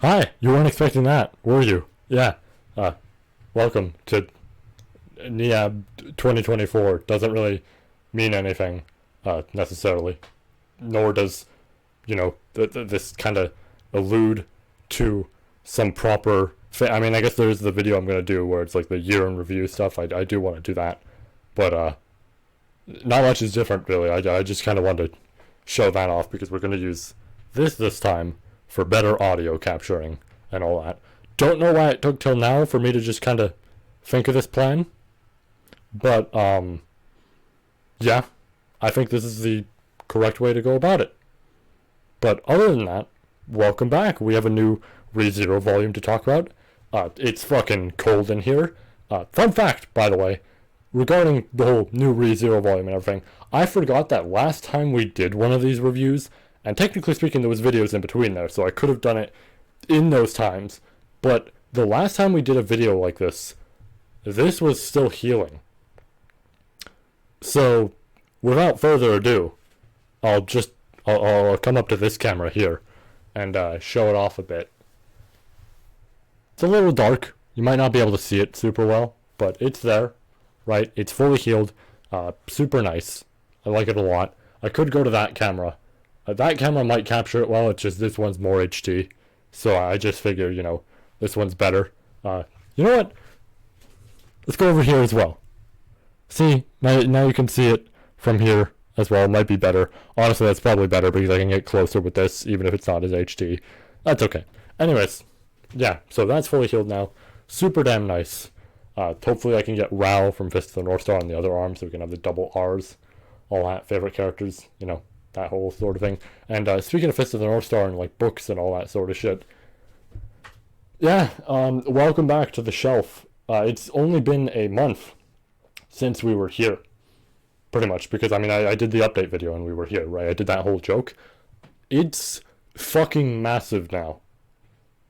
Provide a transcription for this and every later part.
Hi, you weren't expecting that, were you? Yeah. Uh, Welcome to NEAB 2024. Doesn't really mean anything, necessarily. Nor does, this kind of allude to some proper. I mean, I guess there's the video I'm gonna do where it's like the year in review stuff. I do want to do that, but not much is different really. I just kind of wanted to show that off because we're gonna use this time for better audio capturing and all that. Don't know why it took till now for me to just kind of think of this plan, but yeah, I think this is the correct way to go about it. But other than that, welcome back. We have a new ReZero volume to talk about. It's fucking cold in here. Fun fact, by the way, regarding the whole new ReZero volume and everything, I forgot that last time we did one of these reviews, and technically speaking, there was videos in between there, so I could have done it in those times. But the last time we did a video like this was still healing. So, without further ado, I'll come up to this camera here and show it off a bit. It's a little dark. You might not be able to see it super well, but it's there, right? It's fully healed. Super nice. I like it a lot. I could go to that camera. That camera might capture it well, it's just this one's more HD. So I just figure, this one's better. You know what? Let's go over here as well. See, now you can see it from here as well. It might be better. Honestly, that's probably better because I can get closer with this, even if it's not as HD. That's okay. Anyways, yeah, so that's fully healed now. Super damn nice. Hopefully I can get Rao from Fist of the North Star on the other arm so we can have the double R's. All that, favorite characters, that whole sort of thing. And speaking of Fist of the North Star and like books and all that sort of shit, yeah, welcome back to the shelf. It's only been a month since we were here, pretty much, because I mean I did the update video and we were here, right? I did that whole joke. It's fucking massive now.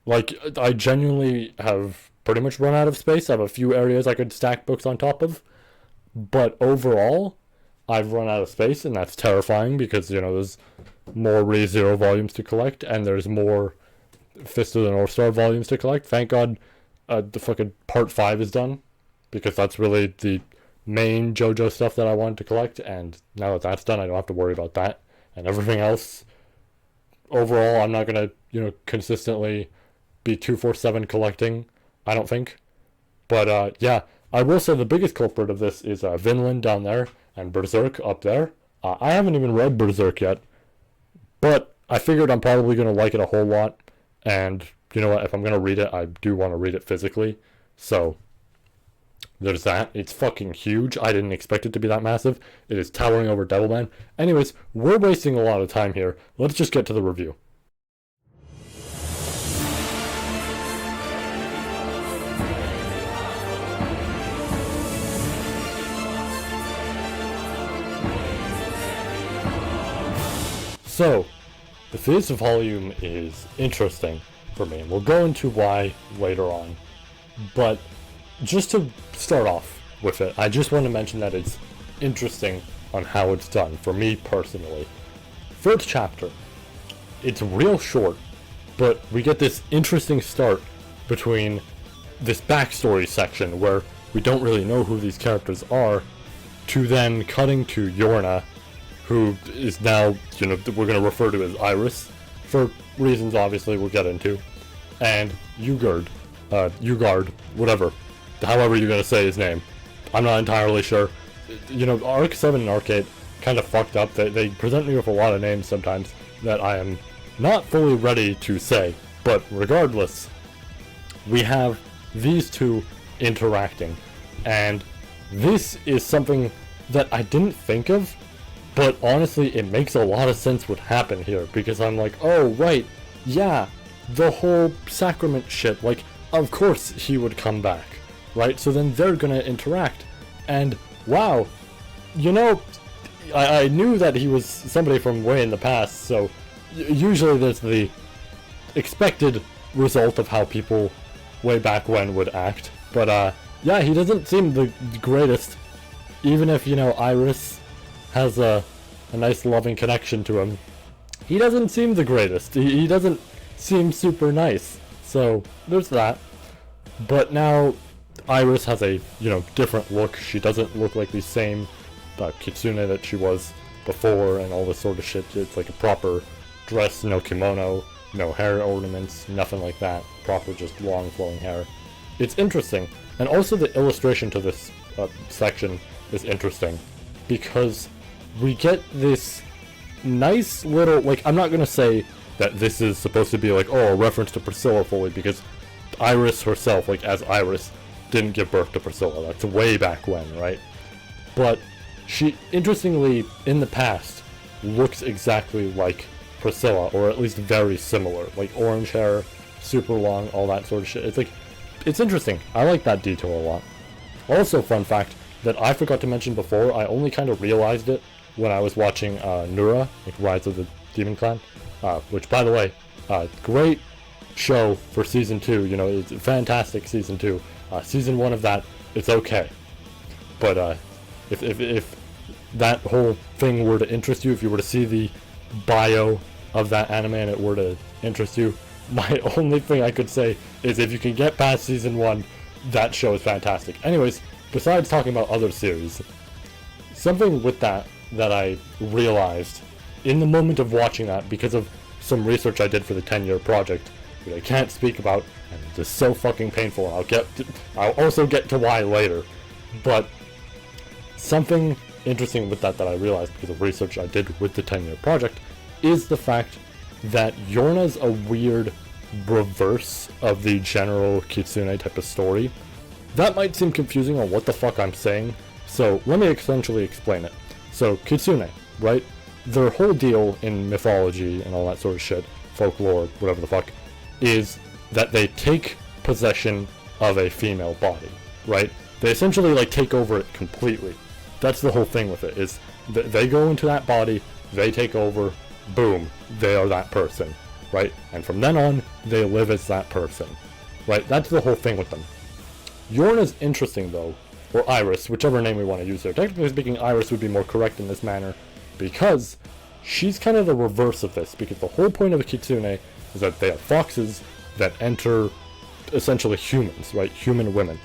Like, I genuinely have pretty much run out of space. I have a few areas I could stack books on top of, but overall I've run out of space, and that's terrifying because, there's more ReZero volumes to collect, and there's more Fist of the North Star volumes to collect. Thank God the fucking part 5 is done, because that's really the main JoJo stuff that I wanted to collect, and now that that's done, I don't have to worry about that. And everything else, overall, I'm not going to, consistently be 247 collecting, I don't think. But, yeah, I will say the biggest culprit of this is Vinland down there, and Berserk up there. I haven't even read Berserk yet, but I figured I'm probably going to like it a whole lot, and you know what, if I'm going to read it, I do want to read it physically, so there's that. It's fucking huge. I didn't expect it to be that massive. It is towering over Devilman. Anyways, we're wasting a lot of time here. Let's just get to the review. So, the Fizz volume is interesting for me, and we'll go into why later on. But just to start off with it, I just want to mention that it's interesting on how it's done, for me personally. First chapter, it's real short, but we get this interesting start between this backstory section where we don't really know who these characters are, to then cutting to Yorna, who is now, we're going to refer to as Iris, for reasons obviously we'll get into, and Ugard, whatever, however you're going to say his name, I'm not entirely sure. Arc 7 and Arc 8 kind of fucked up. They present me with a lot of names sometimes that I am not fully ready to say, but regardless, we have these two interacting, and this is something that I didn't think of. But honestly, it makes a lot of sense what happened here, because I'm like, oh, right, yeah, the whole sacrament shit, like, of course he would come back, right? So then they're gonna interact, and wow, I knew that he was somebody from way in the past, so usually there's the expected result of how people way back when would act, but yeah, he doesn't seem the greatest, even if, Iris has a nice loving connection to him. He doesn't seem the greatest. He doesn't seems super nice. So there's that. But now Iris has a, different look. She doesn't look like the same kitsune that she was before and all this sort of shit. It's like a proper dress, no kimono, no hair ornaments, nothing like that. Proper, just long flowing hair. It's interesting. And also the illustration to this section is interesting because we get this nice little, like, I'm not gonna say that this is supposed to be like, oh, a reference to Priscilla fully, because Iris herself, like as Iris, didn't give birth to Priscilla. That's way back when, right? But she, interestingly, in the past, looks exactly like Priscilla, or at least very similar. Like orange hair, super long, all that sort of shit. It's like, it's interesting. I like that detail a lot. Also, fun fact that I forgot to mention before, I only kind of realized it when I was watching Nura, like Rise of the Demon Clan, which, by the way, great show for season 2. It's a fantastic season 2. Season 1 of that, it's okay. But if that whole thing were to interest you, if you were to see the bio of that anime and it were to interest you, my only thing I could say is if you can get past season 1, that show is fantastic. Anyways, besides talking about other series, something with that I realized in the moment of watching that, because of some research I did for the 10-year project, that I can't speak about, and it's just so fucking painful, and I'll also get to why later, but something interesting with that I realized because of research I did with the 10-year project is the fact that Yorna's a weird reverse of the general kitsune type of story. That might seem confusing on what the fuck I'm saying, so let me essentially explain it. So, kitsune, right? Their whole deal in mythology and all that sort of shit, folklore, whatever the fuck, is that they take possession of a female body, right? They essentially, like, take over it completely. That's the whole thing with it, is they go into that body, they take over, boom, they are that person, right? And from then on, they live as that person, right? That's the whole thing with them. Yorna's interesting, though, or Iris, whichever name we want to use there. Technically speaking, Iris would be more correct in this manner, because she's kind of the reverse of this, because the whole point of a kitsune is that they are foxes that enter essentially humans, right? Human women.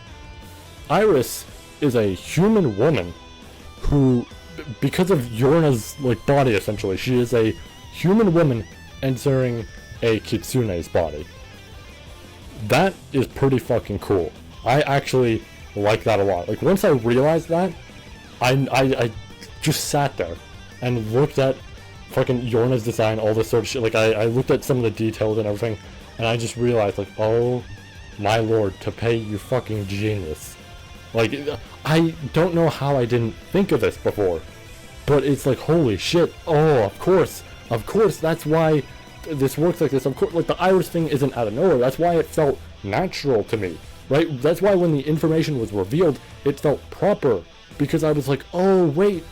Iris is a human woman who, because of Yorna's like body essentially, she is a human woman entering a kitsune's body. That is pretty fucking cool. I actually like that a lot. Like, once I realized that, I just sat there and looked at fucking Yorna's design, all this sort of shit. Like, I looked at some of the details and everything, and I just realized, like, oh my lord, Tappei, you fucking genius. Like, I don't know how I didn't think of this before, but it's like, holy shit, oh, of course, that's why this works like this. Of course, like, the Iris thing isn't out of nowhere. That's why it felt natural to me, right? That's why when the information was revealed, it felt proper, because I was like, oh, wait,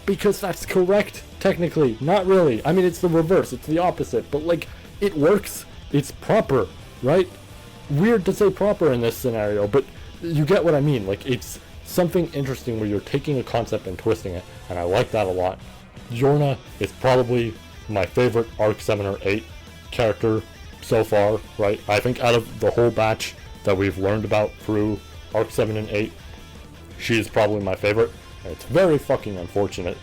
because that's correct, technically. Not really. I mean, it's the reverse, it's the opposite, but, like, it works. It's proper, right? Weird to say proper in this scenario, but you get what I mean. Like, it's something interesting where you're taking a concept and twisting it, and I like that a lot. Yorna is probably my favorite Arc 7 or 8 character so far, right? I think out of the whole batch that we've learned about through Arc 7 and 8, she is probably my favorite, and it's very fucking unfortunate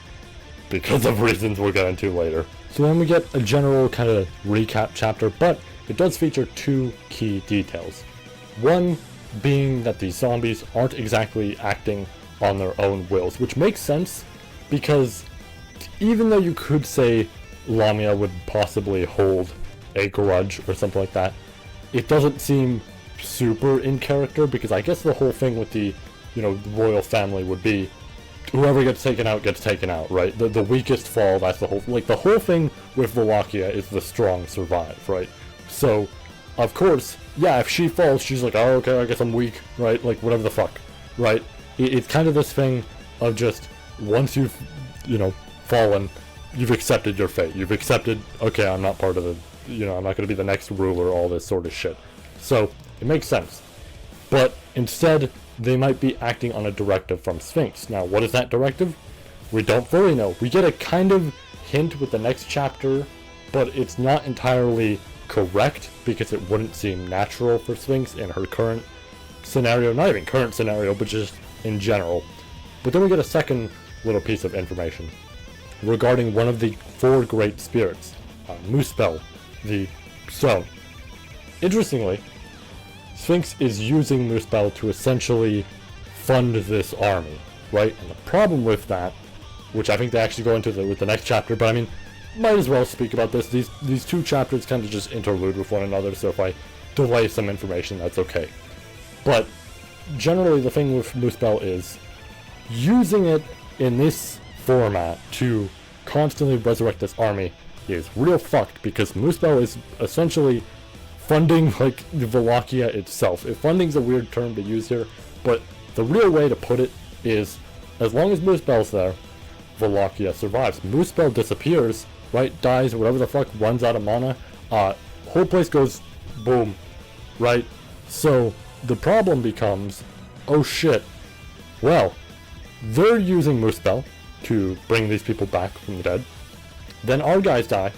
because of reasons we'll get into later. So then we get a general kind of recap chapter, but it does feature two key details. One being that these zombies aren't exactly acting on their own wills, which makes sense, because even though you could say Lamia would possibly hold a grudge or something like that, it doesn't seem super in character, because I guess the whole thing with the, the royal family would be whoever gets taken out, right? The weakest fall, that's the whole, like, the whole thing with Wallachia is the strong survive, right? So, of course, yeah, if she falls, she's like, oh, okay, I guess I'm weak, right? Like, whatever the fuck, right? It's kind of this thing of just, once you've, fallen, you've accepted your fate. You've accepted, okay, I'm not part of the, I'm not going to be the next ruler, all this sort of shit. So, it makes sense. But, instead, they might be acting on a directive from Sphinx. Now, what is that directive? We don't fully know. We get a kind of hint with the next chapter, but it's not entirely correct, because it wouldn't seem natural for Sphinx in her current scenario, not even current scenario, but just in general. But then we get a second little piece of information regarding one of the 4 great spirits, Muspel, the stone. Interestingly, Sphinx is using Muspel to essentially fund this army, right? And the problem with that, which I think they actually go into with the next chapter, but I mean, might as well speak about this. These 2 chapters kind of just interlude with one another, so if I delay some information, that's okay. But generally the thing with Muspel is using it in this format to constantly resurrect this army is real fucked, because Muspel is essentially funding, like, Wallachia itself. If funding's a weird term to use here, but the real way to put it is, as long as Muspel's there, Wallachia survives. Muspel disappears, right, dies, or whatever the fuck, runs out of mana, whole place goes boom, right? So the problem becomes, oh shit, well, they're using Muspel to bring these people back from the dead. Then our guys die,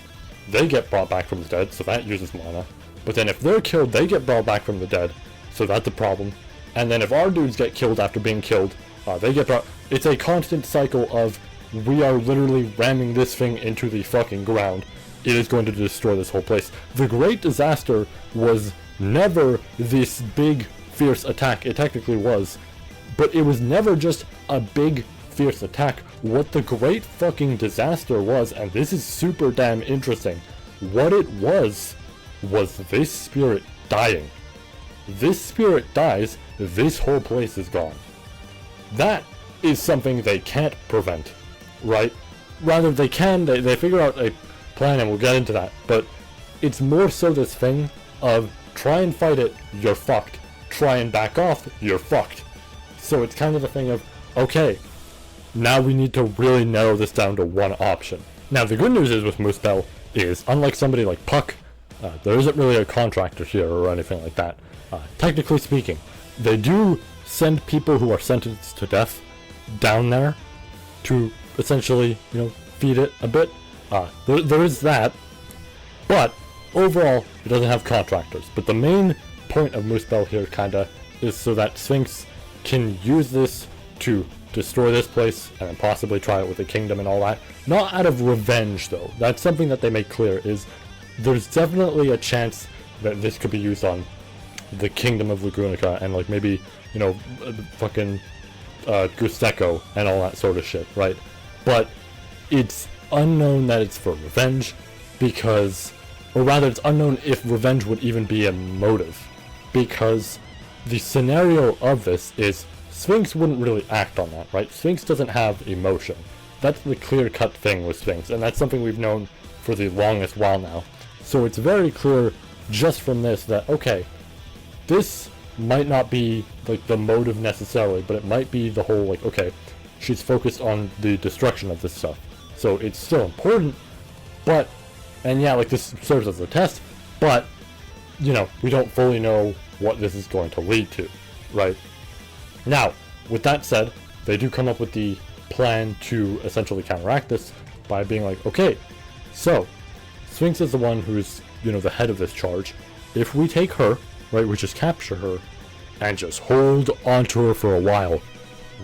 they get brought back from the dead, so that uses mana. But then if they're killed, they get brought back from the dead, so that's a problem. And then if our dudes get killed after being killed, they get brought... It's a constant cycle of, we are literally ramming this thing into the fucking ground. It is going to destroy this whole place. The Great Disaster was never this big, fierce attack. It technically was. But it was never just a big, fierce attack. What the Great fucking Disaster was, and this is super damn interesting, what it was this spirit dying. This spirit dies, this whole place is gone. That is something they can't prevent, right? Rather, they can, they figure out a plan, and we'll get into that, but it's more so this thing of, try and fight it, you're fucked. Try and back off, you're fucked. So it's kind of the thing of, okay, now we need to really narrow this down to one option. Now, the good news is with Muspel is, unlike somebody like Puck, there isn't really a contractor here or anything like that. Technically speaking, they do send people who are sentenced to death down there to essentially, you know, feed it a bit. There is that, but overall, it doesn't have contractors. But the main point of Muspel here, kinda, is so that Sphinx can use this to destroy this place and then possibly try it with the kingdom and all that. Not out of revenge, though. That's something that they make clear, is there's definitely a chance that this could be used on the kingdom of Lugunica and, like, maybe, you know, fucking Gusteco and all that sort of shit, right? But it's unknown that it's for revenge, because, or rather it's unknown if revenge would even be a motive, because the scenario of this is Sphinx wouldn't really act on that, right? Sphinx doesn't have emotion. That's the clear-cut thing with Sphinx, and that's something we've known for the longest while now. So it's very clear just from this that, okay, this might not be, like, the motive necessarily, but it might be the whole, like, okay, she's focused on the destruction of this stuff. So it's still important, but, and yeah, like, this serves as a test, but, you know, we don't fully know what this is going to lead to, right? Now, with that said, they do come up with the plan to essentially counteract this by being like, okay, so Sphinx is the one who's, you know, the head of this charge. If we take her, right, we just capture her and just hold onto her for a while,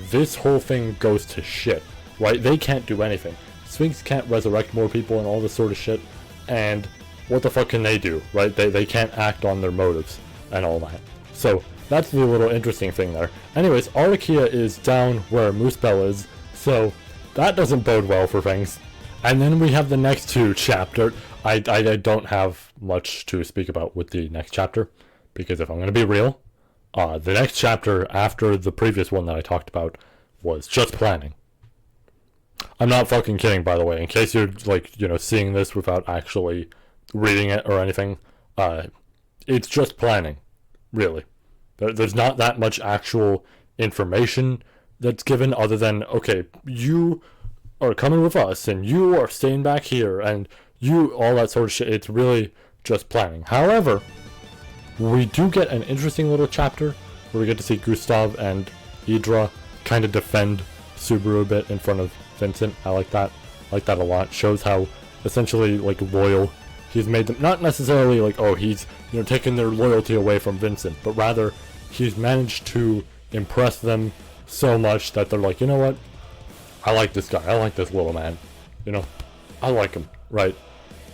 this whole thing goes to shit, right? They can't do anything. Sphinx can't resurrect more people and all this sort of shit, and what the fuck can they do, right? They can't act on their motives and all that. So that's the little interesting thing there. Anyways, Archaea is down where Muspel is, so that doesn't bode well for things. And then we have the next 2 chapters. I don't have much to speak about with the next chapter, because if I'm going to be real, the next chapter after the previous one that I talked about was just planning. I'm not fucking kidding, by the way, in case you're, like, you know, seeing this without actually reading it or anything. It's just planning, really. There's not that much actual information that's given other than, okay, you are coming with us, and you are staying back here, and you, all that sort of shit. It's really just planning. However, we do get an interesting little chapter where we get to see Gustav and Idra kind of defend Subaru a bit in front of Vincent. I like that. I like that a lot. Shows how essentially, like, loyal he's made them, not necessarily like, oh, he's, you know, taken their loyalty away from Vincent, but rather he's managed to impress them so much that they're like, you know what, I like this guy, I like this little man, you know, I like him, right?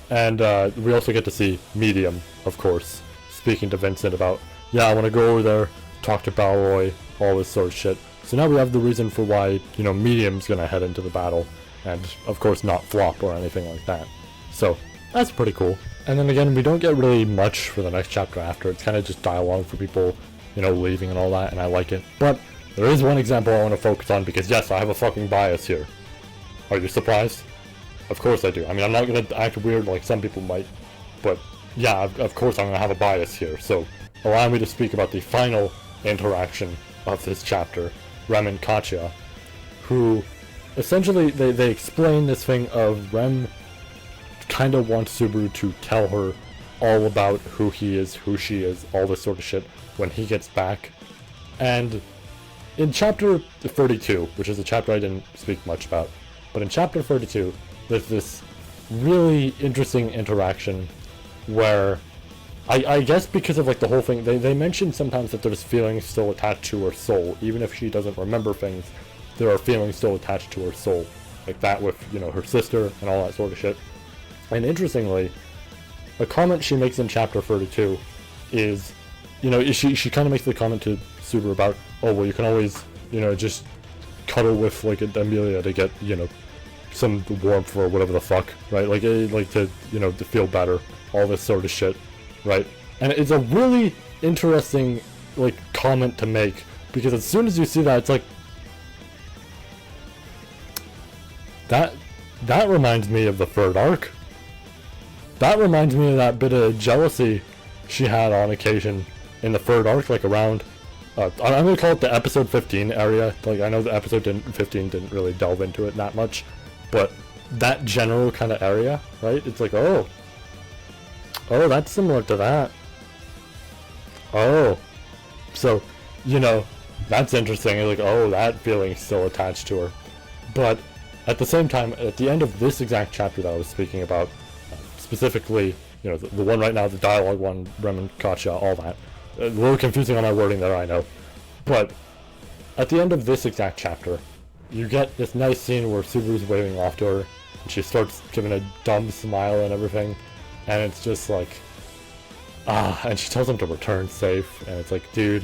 And we also get to see Medium, of course, speaking to Vincent about, yeah, I want to go over there, talk to Balroy, all this sort of shit. So now we have the reason for why, you know, Medium's gonna head into the battle, and of course not flop or anything like that. So that's pretty cool. And then again, we don't get really much for the next chapter after. It's kind of just dialogue for people, you know, leaving and all that, and I like it. But there is one example I want to focus on because yes, I have a fucking bias here. Are you surprised? Of course I do. I mean, I'm not gonna act weird like some people might, but yeah, of course I'm gonna have a bias here. So allow me to speak about the final interaction of this chapter, Rem and Katya, who essentially they explain this thing of Rem kind of wants Subaru to tell her all about who he is, who she is, all this sort of shit when he gets back. And in chapter 32, which is a chapter I didn't speak much about, but in chapter 32 there's this really interesting interaction where I guess because of like the whole thing, they mention sometimes that there's feelings still attached to her soul. Even if she doesn't remember things, there are feelings still attached to her soul. Like that with, you know, her sister and all that sort of shit. And interestingly, a comment she makes in chapter 32 is, you know, she kind of makes the comment to Subaru about, oh, well, you can always, you know, just cuddle with like Amelia to get, you know, some warmth or whatever the fuck, right? Like to, you know, to feel better, all this sort of shit. Right, and it's a really interesting like comment to make because as soon as you see that, it's like that reminds me of the third arc. That reminds me of that bit of jealousy she had on occasion in the third arc, like around I'm gonna call it the episode 15 area. Like I know the episode 15 didn't really delve into it that much, but that general kind of area, right? It's like, oh, that's similar to that. Oh, so, you know, that's interesting. It's like, oh, that feeling's still attached to her. But at the same time, at the end of this exact chapter that I was speaking about, specifically, you know, the one right now, the dialogue one, Rem and Katya, all that. A little confusing on my wording there, I know. But at the end of this exact chapter, you get this nice scene where Subaru's waving off to her, and she starts giving a dumb smile and everything. And it's just like, and she tells him to return safe, and it's like, dude,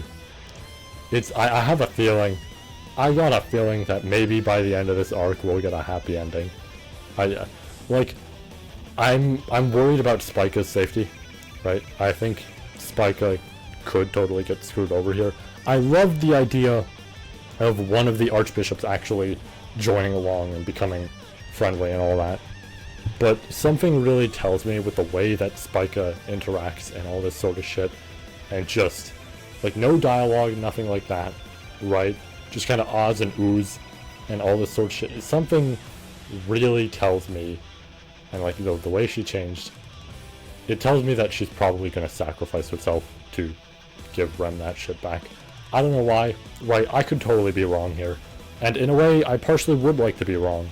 I have a feeling, I got a feeling that maybe by the end of this arc we'll get a happy ending. I'm worried about Spika's safety, right? I think Spika could totally get screwed over here. I love the idea of one of the archbishops actually joining along and becoming friendly and all that. But something really tells me with the way that Spika interacts and all this sort of shit, and just, like, no dialogue, nothing like that, right? Just kind of ahs and oohs and all this sort of shit. Something really tells me, and like, the way she changed, it tells me that she's probably going to sacrifice herself to give Rem that shit back. I don't know why, right? I could totally be wrong here. And in a way, I partially would like to be wrong.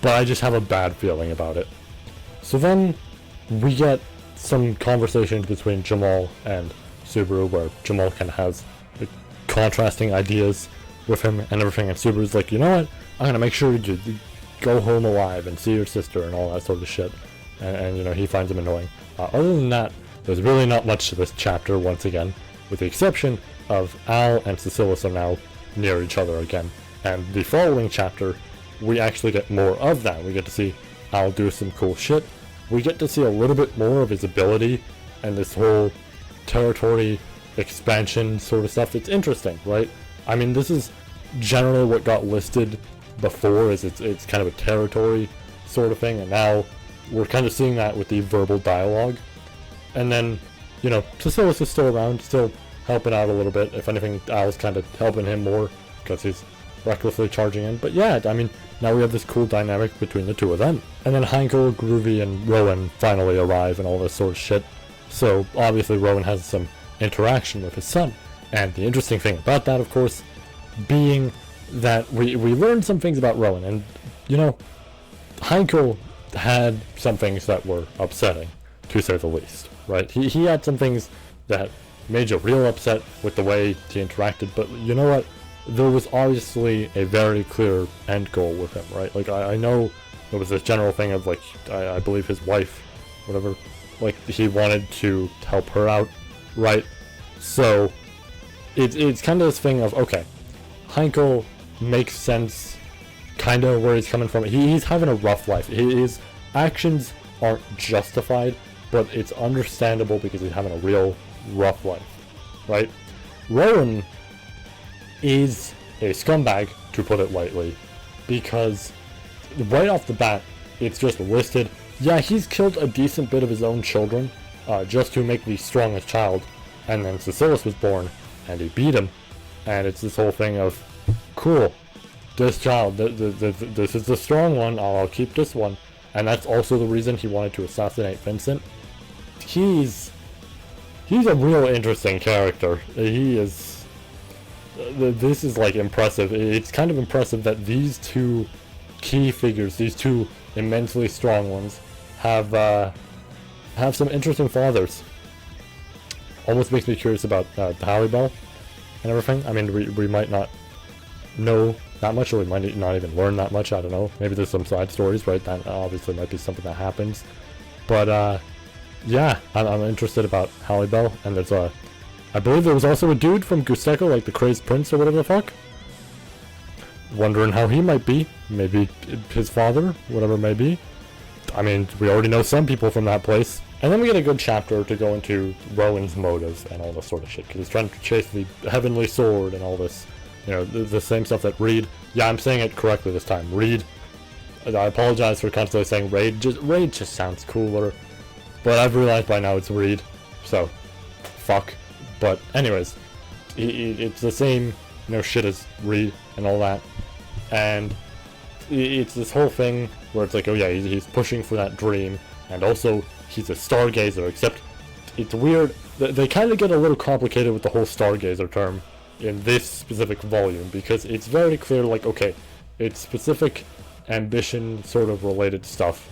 But I just have a bad feeling about it. So then we get some conversations between Jamal and Subaru where Jamal kind of has like, contrasting ideas with him and everything, and Subaru's like, you know what, I'm gonna make sure you go home alive and see your sister and all that sort of shit. And you know, he finds him annoying. Other than that, there's really not much to this chapter once again, with the exception of Al and Cecilis are now near each other again. And the following chapter, we actually get more of that. We get to see Al do some cool shit. We get to see a little bit more of his ability and this whole territory expansion sort of stuff. It's interesting, right? I mean, this is generally what got listed before, is it's kind of a territory sort of thing, and now we're kind of seeing that with the verbal dialogue. And then, you know, Cecilis is still around, still helping out a little bit. If anything, Al's kind of helping him more because he's recklessly charging in. But yeah, I mean, now we have this cool dynamic between the two of them. And then Heinkel, Groovy, and Rowan finally arrive and all this sort of shit. So obviously Rowan has some interaction with his son. And the interesting thing about that, of course, being that we learned some things about Rowan. And, you know, Heinkel had some things that were upsetting. to say the least, right? He had some things that made you real upset with the way he interacted, but you know what? There was obviously a very clear end goal with him, right? Like, I know there was this general thing of, like, I believe his wife, whatever, like, he wanted to help her out, right? So, it's kind of this thing of, okay, Heinkel makes sense, kind of where he's coming from. He's having a rough life. His actions aren't justified, but it's understandable because he's having a real rough life, right? Rowan is a scumbag, to put it lightly, because right off the bat, it's just listed, yeah, he's killed a decent bit of his own children, just to make the strongest child, and then Cecilus was born, and he beat him, and it's this whole thing of, cool, this child, this is the strong one, I'll keep this one, and that's also the reason he wanted to assassinate Vincent. He's a real interesting character. He is... This is, like, impressive. It's kind of impressive that these two key figures, these two immensely strong ones, have some interesting fathers. Almost makes me curious about Halle Bell and everything. I mean, we might not know that much, or we might not even learn that much. I don't know. Maybe there's some side stories, right? That obviously might be something that happens. But, yeah, I'm interested about Halle Bell, and there's I believe there was also a dude from Gogeta, like the Crazed Prince or whatever the fuck. Wondering how he might be. Maybe his father, whatever it may be. I mean, we already know some people from that place. And then we get a good chapter to go into Rowan's motives and all this sort of shit, because he's trying to chase the heavenly sword and all this, you know, the same stuff that Reed... Yeah, I'm saying it correctly this time. Reed. I apologize for constantly saying Raid. Raid just sounds cooler. But I've realized by now it's Reed. So, fuck. But anyways, it's the same, you know, shit as Reed and all that. And it's this whole thing where it's like, oh yeah, he's pushing for that dream. And also, he's a stargazer, except it's weird. They kind of get a little complicated with the whole stargazer term in this specific volume, because it's very clear, like, okay, it's specific ambition sort of related stuff,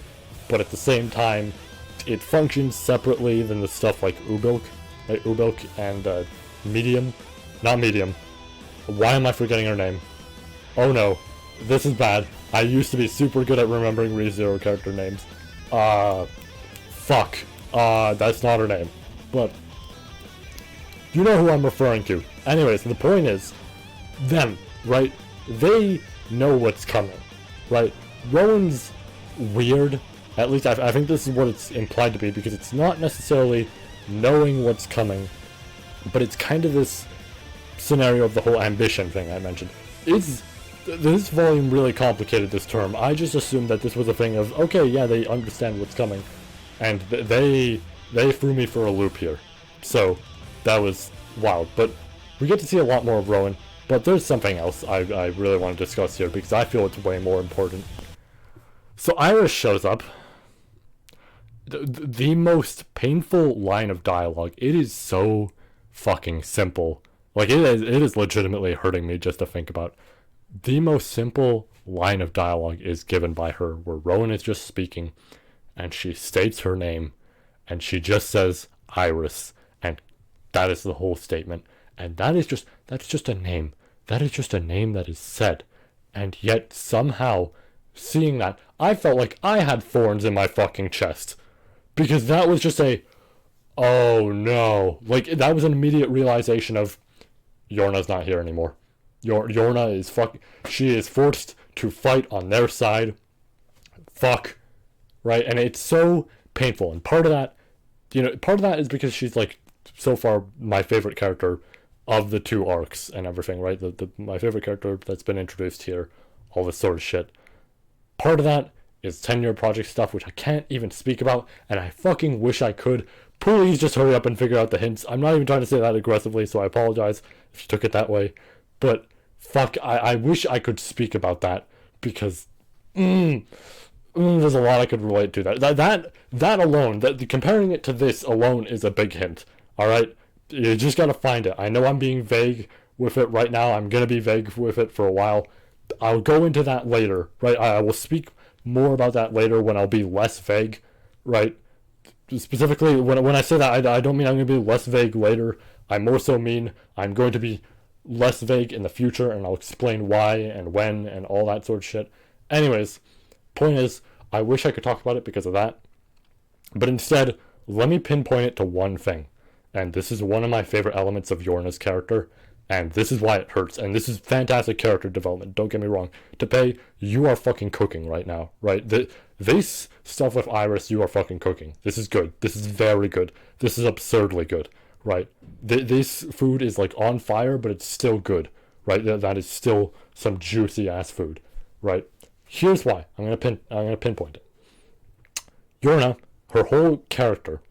but at the same time, it functions separately than the stuff like Ubilk. Right, Ubilk and Medium. Not Medium. Why am I forgetting her name? Oh no. This is bad. I used to be super good at remembering ReZero character names. Fuck. That's not her name. But you know who I'm referring to. Anyways, the point is, them, right? They know what's coming, right? Rowan's weird. At least I think this is what it's implied to be, because it's not necessarily knowing what's coming, but it's kind of this scenario of the whole ambition thing I mentioned. Is this volume really complicated, this term? I just assumed that this was a thing of, okay, yeah, they understand what's coming, and they threw me for a loop here. So that was wild. But we get to see a lot more of Rowan, but there's something else I really want to discuss here, because I feel it's way more important. So Iris shows up. The most painful line of dialogue. It is so fucking simple. Like, it is legitimately hurting me just to think about. The most simple line of dialogue is given by her, where Rowan is just speaking, and she states her name, and she just says Iris, and that is the whole statement. And that's just a name. That is just a name that is said. And yet, somehow, seeing that, I felt like I had thorns in my fucking chest. Because that was just oh no. Like, that was an immediate realization of, Yorna's not here anymore. Yorna is she is forced to fight on their side. Fuck. Right? And it's so painful. And part of that is because she's, like, so far my favorite character of the two arcs and everything, right? My favorite character that's been introduced here, all this sort of shit. Part of that is 10-year project stuff, which I can't even speak about, and I fucking wish I could. Please just hurry up and figure out the hints. I'm not even trying to say that aggressively, so I apologize if you took it that way. But, fuck, I wish I could speak about that, because, there's a lot I could relate to. That alone, comparing it to this alone is a big hint, alright? You just gotta find it. I know I'm being vague with it right now. I'm gonna be vague with it for a while. I'll go into that later, right? I will speak more about that later when I'll be less vague, right? specifically, when I say that, I don't mean I'm going to be less vague later. I more so mean I'm going to be less vague in the future, and I'll explain why and when and all that sort of shit. Anyways, point is, I wish I could talk about it because of that. But instead, let me pinpoint it to one thing. And this is one of my favorite elements of Yorna's character. And this is why it hurts. And this is fantastic character development, don't get me wrong. Tepei, you are fucking cooking right now, right? This stuff with Iris, you are fucking cooking. This is good. This is very good. This is absurdly good, right? This food is like on fire, but it's still good, right? That is still some juicy ass food, right? Here's why. I'm gonna pinpoint it. Yorna, her whole character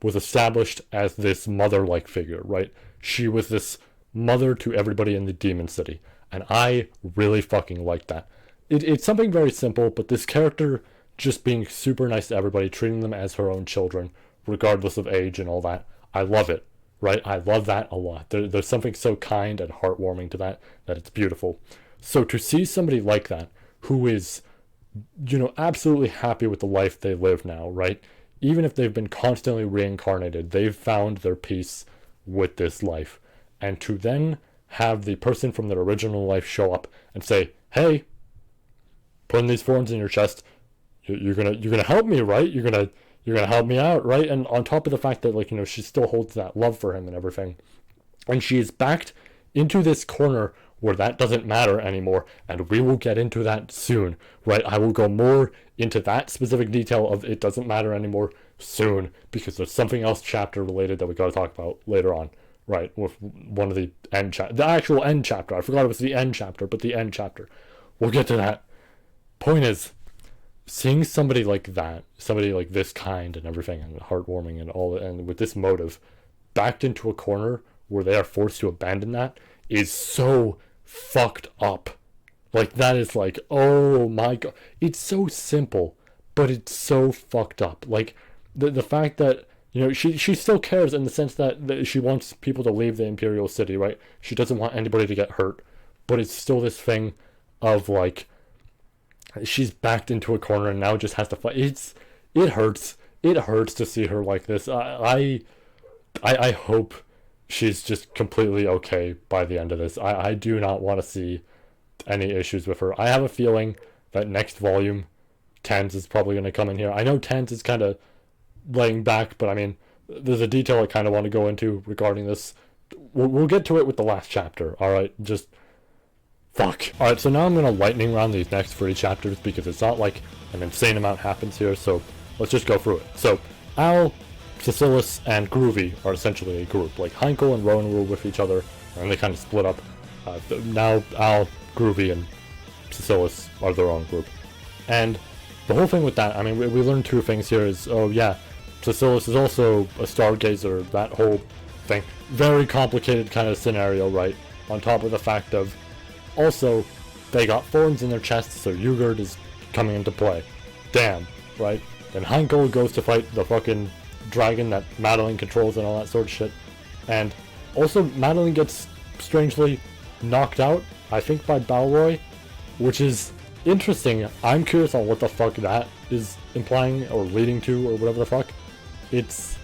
was established as this mother-like figure, right? She was this mother to everybody in the Demon City, and I really fucking like that. It's something very simple, but this character just being super nice to everybody, treating them as her own children, regardless of age and all that, I love it, right? I love that a lot. There's something so kind and heartwarming to that it's beautiful. So to see somebody like that, who is, absolutely happy with the life they live now, right? Even if they've been constantly reincarnated, they've found their peace with this life. And to then have the person from their original life show up and say, hey, putting these thorns in your chest, you're gonna help me, right? You're gonna help me out, right? And on top of the fact that, she still holds that love for him and everything. And she is backed into this corner where that doesn't matter anymore, and we will get into that soon, right? I will go more into that specific detail of it doesn't matter anymore soon, because there's something else chapter related that we gotta talk about later on, right? With one of the the actual end chapter. I forgot it was the end chapter, but the end chapter. We'll get to that. Point is, seeing somebody like that, somebody like this kind and everything, and heartwarming and all, and with this motive, backed into a corner where they are forced to abandon that, is so fucked up. That is oh my god. It's so simple, but it's so fucked up. The fact that, she still cares in the sense that she wants people to leave the Imperial City, right? She doesn't want anybody to get hurt. But it's still this thing of she's backed into a corner and now just has to fight. It hurts. It hurts to see her like this. I hope she's just completely okay by the end of this. I do not want to see any issues with her. I have a feeling that next volume, Tens is probably going to come in here. I know Tens is kind of laying back, but I mean, there's a detail I kind of want to go into regarding this. We'll get to it with the last chapter, alright? Just fuck. Alright, so now I'm going to lightning round these next 3 chapters because it's not like an insane amount happens here, so let's just go through it. So, Al, Cecilis, and Groovy are essentially a group. Heinkel and Rowan were with each other, and they kind of split up. Now Al, Groovy, and Cecilis are their own group. And the whole thing with that, I mean, we learned 2 things here is, oh yeah, Cecilis is also a stargazer, that whole thing. Very complicated kind of scenario, right? On top of the fact of, also, they got thorns in their chests, so Ugard is coming into play. Damn, right? Then Heinkel goes to fight the fucking dragon that Madeline controls and all that sort of shit. And also, Madeline gets strangely knocked out, I think, by Balroy, which is interesting. I'm curious on what the fuck that is implying or leading to or whatever the fuck. It's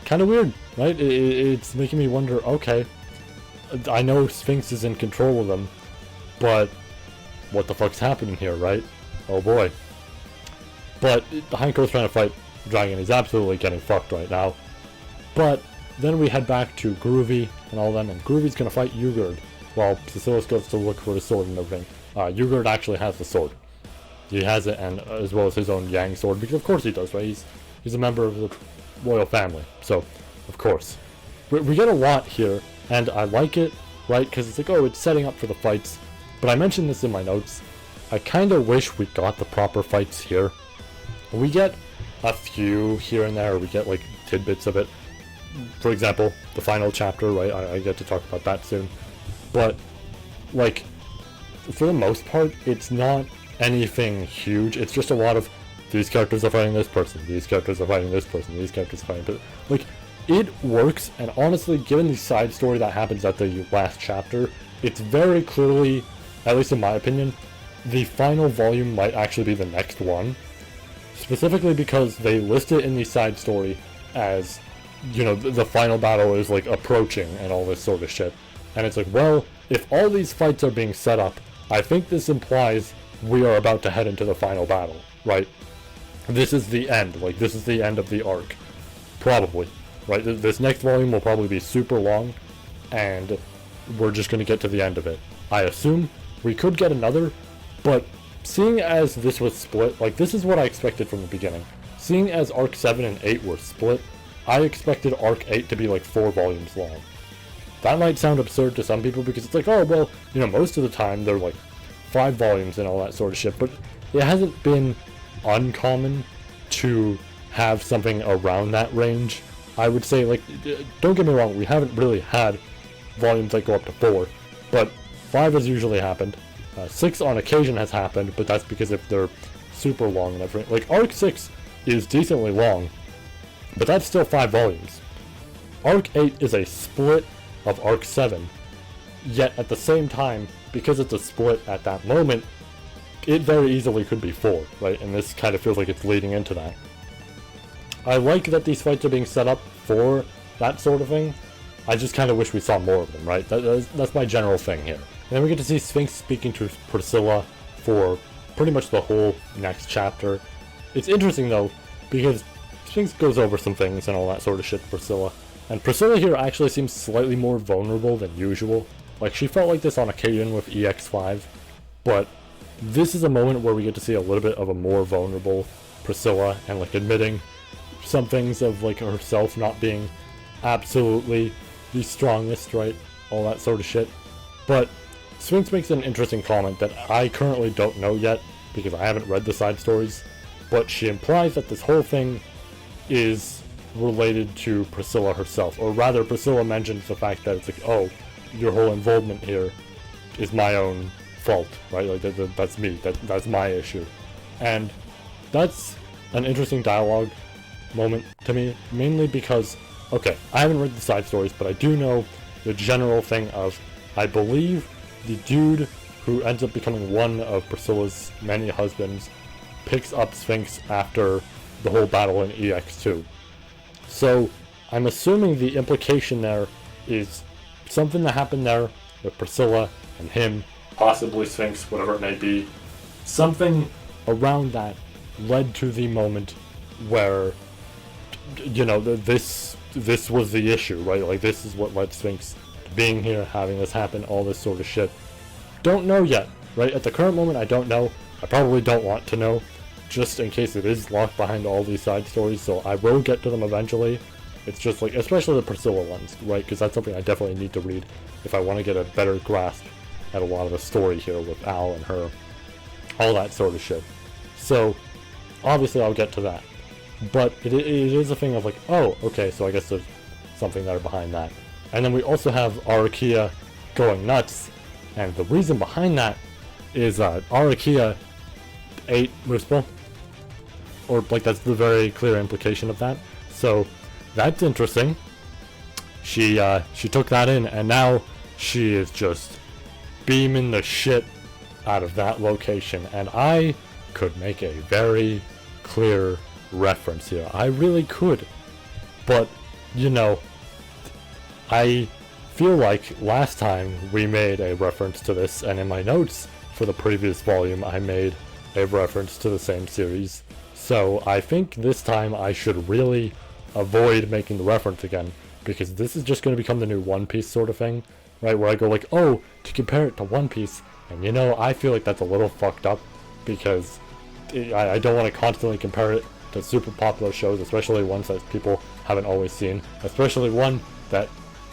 kind of weird, right? It's making me wonder, okay, I know Sphinx is in control of them, but what the fuck's happening here, right? Oh boy. But Heinkel's trying to fight the dragon. He's absolutely getting fucked right now. But then we head back to Groovy and all them, and Groovy's gonna fight Ugard while Cecilis goes to look for the sword and everything. Ugard actually has the sword. He has it, and as well as his own Yang sword, because of course he does, right? He's a member of the royal family, so of course. We get a lot here, and I like it, right? Because it's oh, it's setting up for the fights. But I mentioned this in my notes. I kind of wish we got the proper fights here. We get a few here and there, we get tidbits of it. For example, the final chapter, right? I get to talk about that soon. But, for the most part, it's not anything huge. It's just a lot of, these characters are fighting this person, these characters are fighting this person, these characters are fighting... it works, and honestly, given the side story that happens at the last chapter, it's very clearly, at least in my opinion, the final volume might actually be the next one. specifically because they list it in the side story as, you know, the final battle is like approaching and all this sort of shit. And it's like, well, if all these fights are being set up, I think this implies we are about to head into the final battle, right? This is the end, like this is the end of the arc. Probably, right? This next volume will probably be super long, and we're just going to get to the end of it. I assume we could get another, but seeing as this was split, like this is what I expected from the beginning. Seeing as arc 7 and 8 were split, I expected arc 8 to be like 4 volumes long. That might sound absurd to some people because it's like, oh, well, you know, most of the time they're like 5 volumes and all that sort of shit, but it hasn't been uncommon to have something around that range. I would say, like, don't get me wrong, we haven't really had volumes that go up to 4, but 5 has usually happened. 6 on occasion has happened, but that's because if they're super long and everything. Like, arc 6 is decently long, but that's still 5 volumes. Arc 8 is a split of arc 7, yet at the same time, because it's a split at that moment, it very easily could be 4, right? And this kind of feels like it's leading into that. I like that these fights are being set up for that sort of thing. I just kind of wish we saw more of them, right? That's my general thing here. And then we get to see Sphinx speaking to Priscilla for pretty much the whole next chapter. It's interesting though, because Sphinx goes over some things and all that sort of shit to Priscilla. And Priscilla here actually seems slightly more vulnerable than usual. Like, she felt like this on occasion with EX5, but this is a moment where we get to see a little bit of a more vulnerable Priscilla and like admitting some things of like herself not being absolutely the strongest, right? All that sort of shit. But Sphinx makes an interesting comment that I currently don't know yet because I haven't read the side stories, but she implies that this whole thing is related to Priscilla herself, or rather Priscilla mentions the fact that it's like, oh, your whole involvement here is my own fault, right? Like that's me, that's my issue. And that's an interesting dialogue moment to me, mainly because, okay, I haven't read the side stories, but I do know the general thing of, I believe the dude who ends up becoming one of Priscilla's many husbands picks up Sphinx after the whole battle in EX2. So I'm assuming the implication there is something that happened there with Priscilla and him, possibly Sphinx, whatever it may be. Something around that led to the moment where, you know, this was the issue, right? Like, this is what led Sphinx to being here, having this happen, all this sort of shit. Don't know yet, right? At the current moment, I don't know. I probably don't want to know, just in case it is locked behind all these side stories, so I will get to them eventually. It's just like, especially the Priscilla ones, right? Because that's something I definitely need to read if I want to get a better grasp at a lot of the story here with Al and her, all that sort of shit. So, obviously I'll get to that. But it is a thing of like, oh, okay, so I guess there's something there behind that. And then we also have Arakia going nuts, and the reason behind that is Arakia ate Muspel. Or, like, that's the very clear implication of that. So, that's interesting. She took that in, and now she is just beaming the shit out of that location. And I could make a very clear reference here. I really could. But, you know, I feel like last time we made a reference to this, and in my notes for the previous volume I made a reference to the same series. So I think this time I should really avoid making the reference again, because this is just going to become the new One Piece sort of thing, right? Where I go like, oh, to compare it to One Piece, and you know, I feel like that's a little fucked up, because I don't want to constantly compare it to super popular shows, especially ones that people haven't always seen, especially one that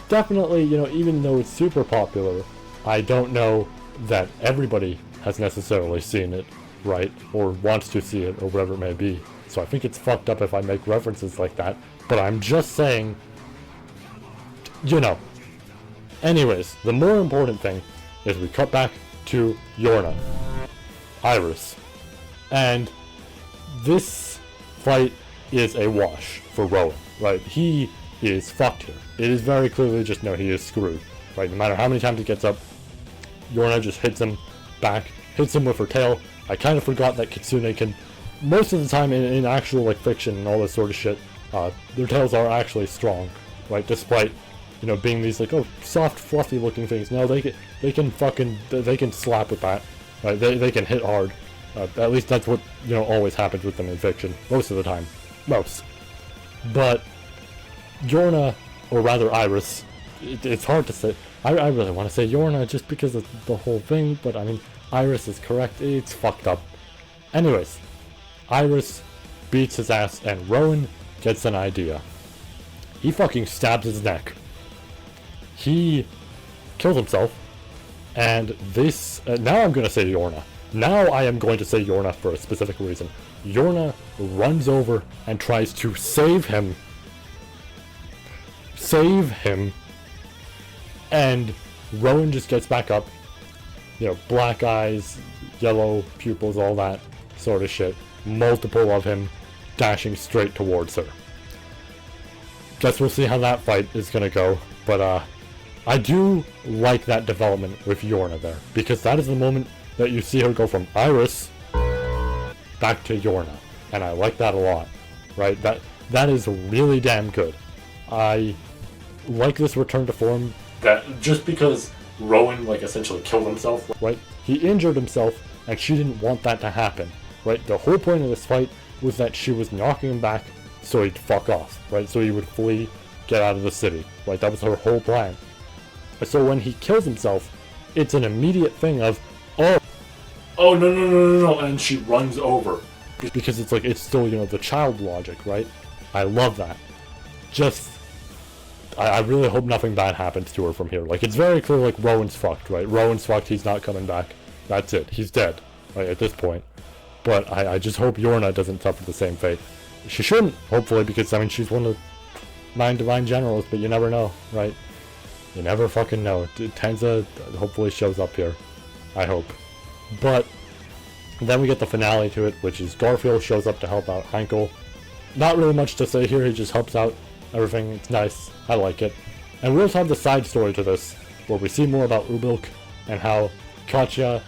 definitely, you know, even though it's super popular, I don't know that everybody has necessarily seen it, right? Or wants to see it, or whatever it may be. So I think it's fucked up if I make references like that, but I'm just saying, you know. Anyways, the more important thing is we cut back to Yorna, Iris, and this fight is a wash for Rowan, right? He is fucked here. It is very clearly just, no, he is screwed, right? No matter how many times he gets up, Yorna just hits him back, hits him with her tail. I kind of forgot that Kitsune can most of the time in actual like fiction and all this sort of shit, their tails are actually strong, right? Despite, you know, being these like, oh, soft, fluffy looking things. No, they can slap with that, right? They can hit hard. At least that's what, you know, always happens with them in fiction. Most of the time. Most. But Yorna, or rather Iris, it's hard to say. I really want to say Yorna just because of the whole thing, but I mean, Iris is correct. It's fucked up. Anyways, Iris beats his ass and Rowan gets an idea. He fucking stabs his neck. He kills himself. And this... now I'm going to say Yorna. Now I am going to say Yorna for a specific reason. Yorna runs over and tries to save him. And Rowan just gets back up. You know, black eyes, yellow pupils, all that sort of shit. Multiple of him dashing straight towards her. Guess we'll see how that fight is gonna go. But I do like that development with Yorna there. Because that is the moment that you see her go from Iris back to Yorna. And I like that a lot. Right? That is really damn good. I like this return to form. That just because Rowan like essentially killed himself, right? He injured himself and she didn't want that to happen, right? The whole point of this fight was that she was knocking him back so he'd fuck off, right? So he would flee, get out of the city, right? That was her whole plan. So when he kills himself, it's an immediate thing of, oh no, and she runs over. Because it's like, it's still, you know, the child logic, right? I love that. Just, I really hope nothing bad happens to her from here. Like, it's very clear, like, Rowan's fucked, right? Rowan's fucked, he's not coming back. That's it. He's dead, right, at this point. But I just hope Yorna doesn't suffer the same fate. She shouldn't, hopefully, because, I mean, she's one of 9 divine generals, but you never know, right? You never fucking know. Tenza hopefully shows up here. I hope. But then we get the finale to it, which is Garfield shows up to help out Heinkel. Not really much to say here, he just helps out everything. It's nice. I like it. And we also have the side story to this, where we see more about Ubilk and how Katya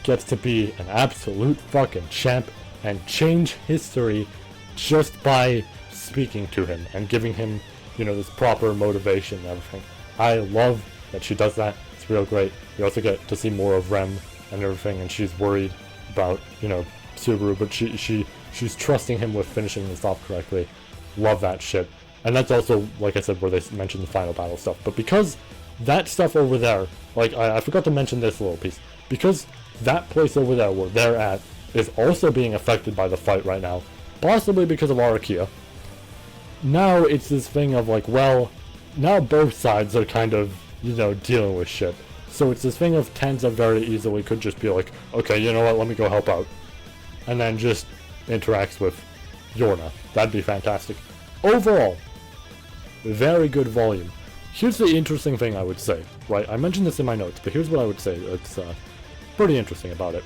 gets to be an absolute fucking champ and change history just by speaking to him and giving him, you know, this proper motivation and everything. I love that she does that. It's real great. We also get to see more of Rem and everything, and she's worried about, you know, Subaru, but she's trusting him with finishing this off correctly. Love that shit. And that's also, like I said, where they mentioned the final battle stuff. But because that stuff over there, like, I forgot to mention this little piece. Because that place over there where they're at is also being affected by the fight right now, possibly because of Arakia. Now it's this thing of like, well, now both sides are kind of, you know, dealing with shit. So it's this thing of Tenza very easily could just be like, okay, you know what, let me go help out. And then just interacts with Yorna. That'd be fantastic. Overall, very good volume. Here's the interesting thing I would say, right? I mentioned this in my notes, but here's what I would say. It's pretty interesting about it.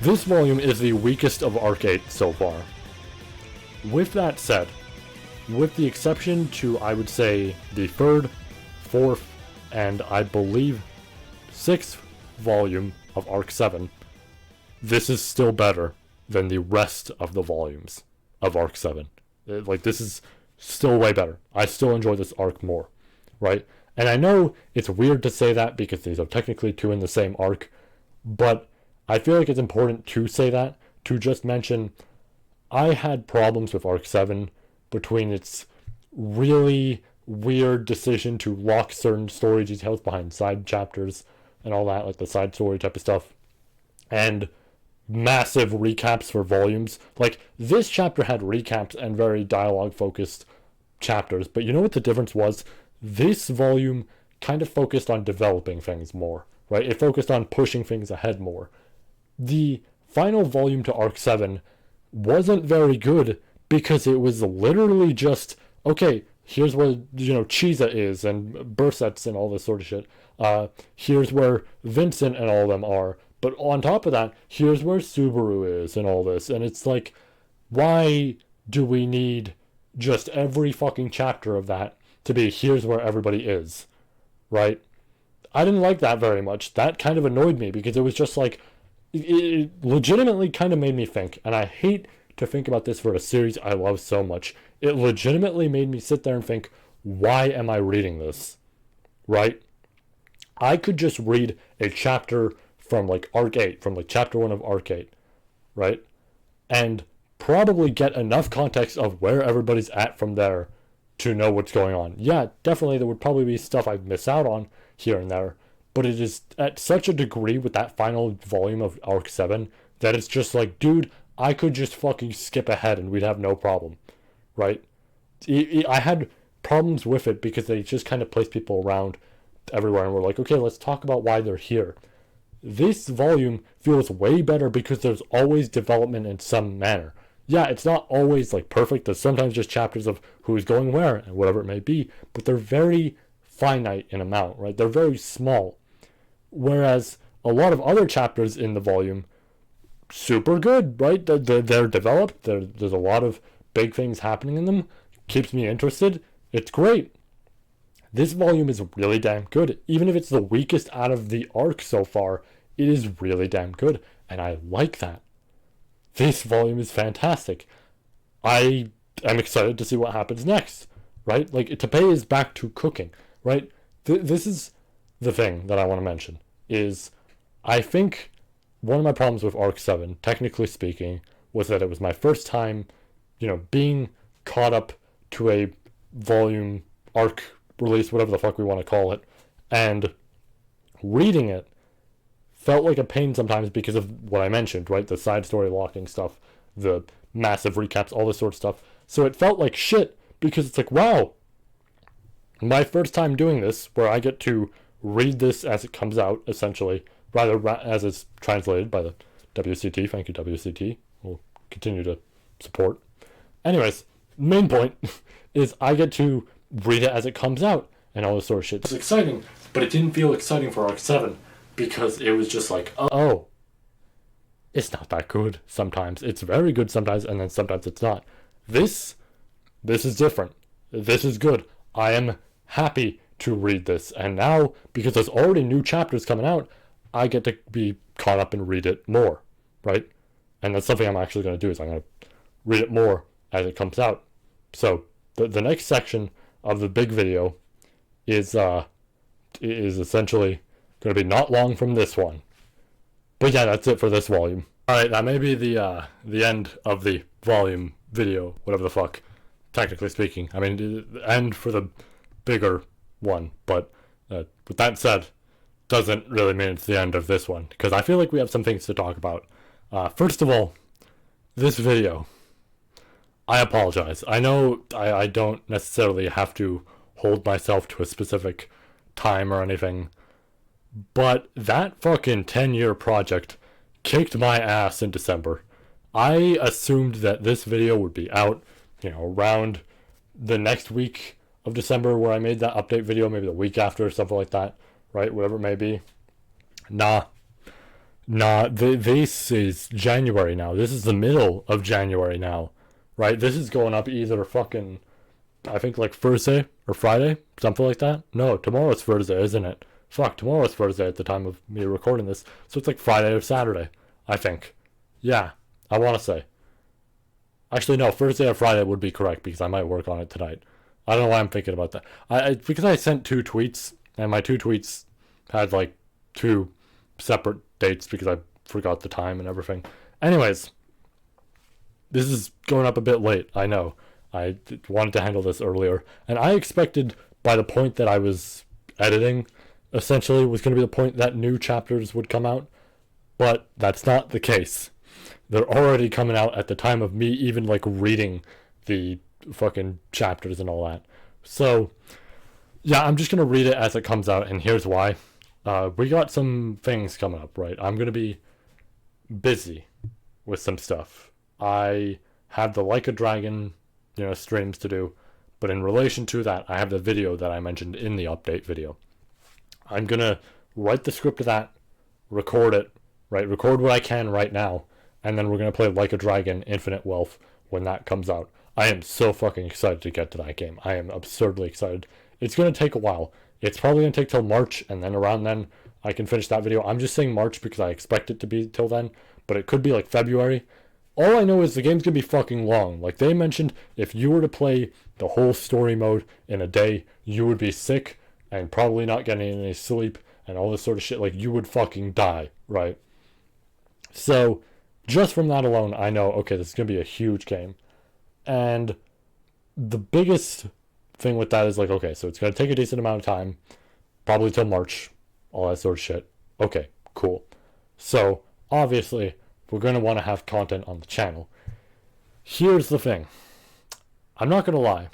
This volume is the weakest of Arc 8 so far. With that said, with the exception to, I would say, the 3rd, 4th, and I believe 6th volume of Arc 7, this is still better than the rest of the volumes of Arc 7. Like, this is still way better. I still enjoy this arc more, right? And I know it's weird to say that because these are technically 2 in the same arc, but I feel like it's important to say that, to just mention I had problems with Arc 7 between its really weird decision to lock certain story details behind side chapters and all that, like the side story type of stuff, and massive recaps for volumes. Like, this chapter had recaps and very dialogue focused chapters, but you know what the difference was? This volume kind of focused on developing things more, right? It focused on pushing things ahead more. The final volume to Arc 7 wasn't very good because it was literally just, okay, here's where, you know, Chiza is and Bursets and all this sort of shit. Here's where Vincent and all of them are. But on top of that, here's where Subaru is and all this. And it's like, why do we need just every fucking chapter of that to be here's where everybody is, right? I didn't like that very much. That kind of annoyed me because it was just like, it legitimately kind of made me think, and I hate to think about this for a series I love so much. It legitimately made me sit there and think, why am I reading this? Right? I could just read a chapter from like Arc 8, from like chapter 1 of Arc 8, right? And probably get enough context of where everybody's at from there to know what's going on. Yeah, definitely there would probably be stuff I'd miss out on here and there, but it is at such a degree with that final volume of Arc 7 that it's just like, dude, I could just fucking skip ahead and we'd have no problem, right? I had problems with it because they just kind of placed people around everywhere and we're like, okay, let's talk about why they're here. This volume feels way better because there's always development in some manner. Yeah, it's not always like perfect. There's sometimes just chapters of who's going where and whatever it may be, but they're very finite in amount, right? They're very small. Whereas a lot of other chapters in the volume, super good, right? They're developed. There's a lot of big things happening in them. Keeps me interested. It's great. This volume is really damn good. Even if it's the weakest out of the arc so far, it is really damn good. And I like that. This volume is fantastic. I am excited to see what happens next, right? Like, Teppei is back to cooking, right? This is the thing that I want to mention, is I think one of my problems with Arc 7, technically speaking, was that it was my first time, being caught up to a volume arc release, whatever the fuck we want to call it, and reading it felt like a pain sometimes because of what I mentioned, right? The side story locking stuff, the massive recaps, all this sort of stuff. So it felt like shit because it's like, wow, my first time doing this, where I get to read this as it comes out, essentially, rather as it's translated by the WCT. Thank you, WCT. We'll continue to support. Anyways, main point is I get to read it as it comes out and all this sort of shit. It's exciting, but it didn't feel exciting for Arc 7 because it was just like, oh, it's not that good sometimes. It's very good sometimes, and then sometimes it's not. This is different. This is good. I am happy to read this, and now, because there's already new chapters coming out, I get to be caught up and read it more, right? And that's something I'm actually going to do, is I'm going to read it more as it comes out. So, the next section of the big video is essentially going to be not long from this one. But yeah, that's it for this volume. Alright, that may be the end of the volume video, whatever the fuck, technically speaking. I mean, the end for the bigger one, but with that said, doesn't really mean it's the end of this one, because I feel like we have some things to talk about. First of all, this video, I apologize. I know I don't necessarily have to hold myself to a specific time or anything, but that fucking 10-year project kicked my ass in December. I assumed that this video would be out, around the next week of December where I made that update video, maybe the week after or something like that, right? Whatever it may be. Nah, this is January now. This is the middle of January now, right? This is going up either fucking, I think like Thursday or Friday, something like that. No, tomorrow's Thursday, isn't it? Fuck, tomorrow's Thursday at the time of me recording this. So it's like Friday or Saturday, I think. Yeah, I want to say. Actually, no, Thursday or Friday would be correct because I might work on it tonight. I don't know why I'm thinking about that. Because I sent 2 tweets, and my 2 tweets had like 2 separate dates because I forgot the time and everything. Anyways, this is going up a bit late, I know. I wanted to handle this earlier, and I expected by the point that I was editing, essentially, was going to be the point that new chapters would come out, but that's not the case. They're already coming out at the time of me even like reading the fucking chapters and all that. So yeah, I'm just gonna read it as it comes out, and here's why. We got some things coming up, right? I'm gonna be busy with some stuff. I have the Like a Dragon, streams to do, but in relation to that, I have the video that I mentioned in the update video. I'm gonna write the script of that, record it, right? Record what I can right now, and then we're gonna play Like a Dragon Infinite Wealth when that comes out. I am so fucking excited to get to that game. I am absurdly excited. It's gonna take a while. It's probably gonna take till March, and then around then, I can finish that video. I'm just saying March because I expect it to be till then, but it could be like February. All I know is the game's gonna be fucking long. Like they mentioned, if you were to play the whole story mode in a day, you would be sick and probably not getting any sleep and all this sort of shit. Like you would fucking die, right? So just from that alone, I know, okay, this is gonna be a huge game. And the biggest thing with that is like, okay, so it's gonna take a decent amount of time, probably till March, all that sort of shit. Okay, cool. So obviously we're going to want to have content on the channel. Here's the thing. I'm not going to lie.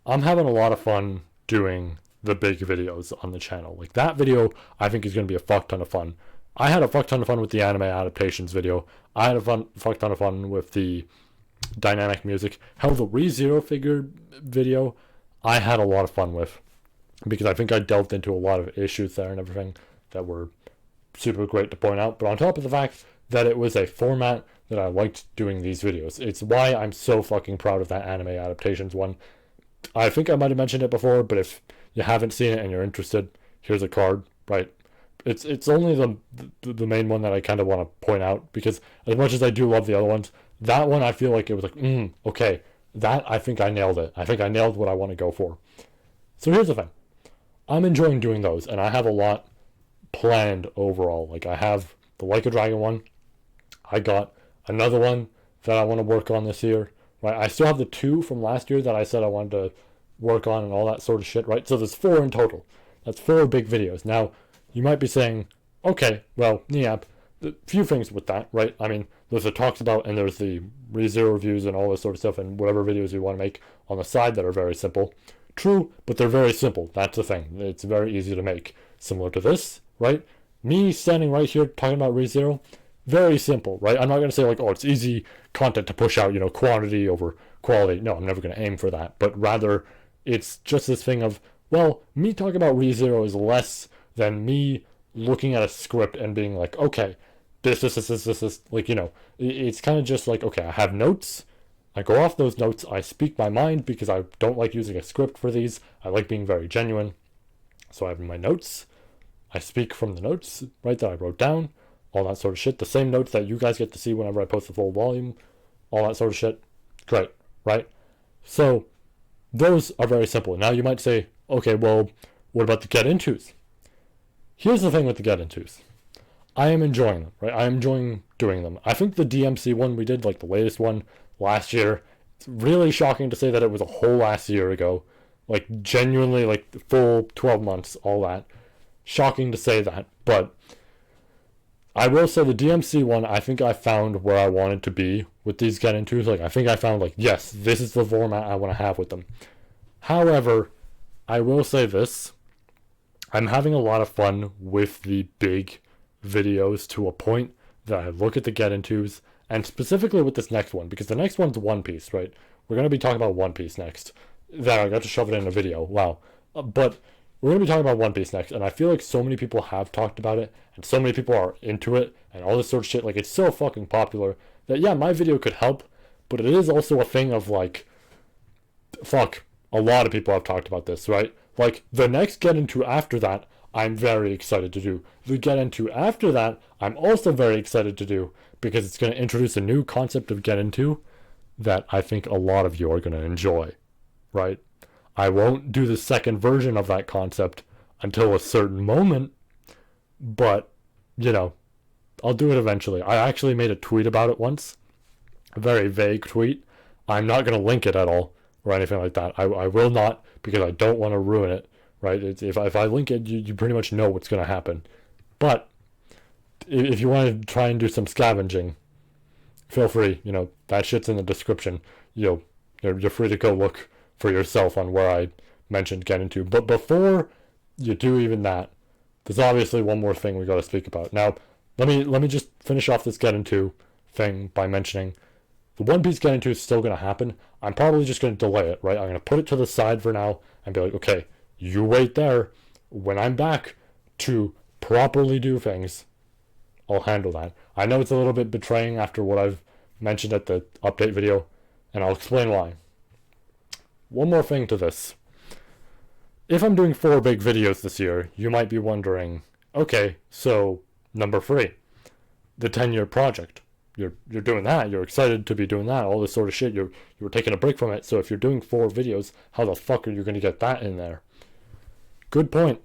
I'm having a lot of fun doing the big videos on the channel. Like that video, I think is going to be a fuck ton of fun. I had a fuck ton of fun with the anime adaptations video. I had a fuck ton of fun with the dynamic music. Hell, the ReZero figure video, I had a lot of fun with. Because I think I delved into a lot of issues there and everything that were super great to point out. But on top of the fact that it was a format that I liked doing these videos. It's why I'm so fucking proud of that anime adaptations one. I think I might have mentioned it before, but if you haven't seen it and you're interested, here's a card, right? It's only the main one that I kind of want to point out, because as much as I do love the other ones, that one I feel like it was like, okay, that I think I nailed it. I think I nailed what I want to go for. So here's the thing. I'm enjoying doing those, and I have a lot planned overall. Like I have the Like a Dragon one. I got another one that I want to work on this year, right? I still have the 2 from last year that I said I wanted to work on and all that sort of shit, right? So there's 4 in total. That's 4 big videos. Now, you might be saying, okay, well, Niap, a few things with that, right? I mean, there's the talks about, and there's the ReZero reviews and all this sort of stuff, and whatever videos you want to make on the side that are very simple. True, but they're very simple. That's the thing. It's very easy to make. Similar to this, right? Me standing right here talking about ReZero, very simple, right? I'm not going to say like, oh, it's easy content to push out, quantity over quality. No, I'm never going to aim for that. But rather, it's just this thing of, well, me talking about ReZero is less than me looking at a script and being like, okay, this, like, it's kind of just like, okay, I have notes. I go off those notes. I speak my mind because I don't like using a script for these. I like being very genuine. So I have my notes. I speak from the notes, right, that I wrote down. All that sort of shit. The same notes that you guys get to see whenever I post the full volume. All that sort of shit. Great, right? So those are very simple. Now you might say, okay, well, what about the get-intos? Here's the thing with the get-intos. I am enjoying them, right? I am enjoying doing them. I think the DMC one we did, like the latest one last year, it's really shocking to say that it was a whole last year ago. Like, genuinely, like, the full 12 months, all that. Shocking to say that, but I will say the DMC one, I think I found where I wanted to be with these get-intos. Like, I think I found, like, yes, this is the format I want to have with them. However, I will say this. I'm having a lot of fun with the big videos to a point that I look at the get-intos, and specifically with this next one, because the next one's One Piece, right? We're going to be talking about One Piece next. That I got to shove it in a video. Wow. But we're going to be talking about One Piece next, and I feel like so many people have talked about it, and so many people are into it, and all this sort of shit. Like, it's so fucking popular that, yeah, my video could help, but it is also a thing of, like, fuck, a lot of people have talked about this, right? Like, the next get-into after that, I'm very excited to do. The get-into after that, I'm also very excited to do, because it's going to introduce a new concept of get-into that I think a lot of you are going to enjoy, right? I won't do the second version of that concept until a certain moment, but, I'll do it eventually. I actually made a tweet about it once, a very vague tweet. I'm not going to link it at all or anything like that. I will not, because I don't want to ruin it, right? If I link it, you pretty much know what's going to happen. But if you want to try and do some scavenging, feel free. That shit's in the description. You're free to go look for yourself on where I mentioned get-into. But before you do even that, there's obviously one more thing we got to speak about. Now, let me just finish off this get-into thing by mentioning the One Piece get-into is still going to happen. I'm probably just going to delay it, right? I'm going to put it to the side for now and be like, okay, you wait there. When I'm back to properly do things, I'll handle that. I know it's a little bit betraying after what I've mentioned at the update video, and I'll explain why. One more thing to this. If I'm doing 4 big videos this year, you might be wondering, Okay, so number 3, the 10-year project. You're doing that. You're excited to be doing that. All this sort of shit. You were taking a break from it. So if you're doing 4 videos, how the fuck are you going to get that in there? Good point.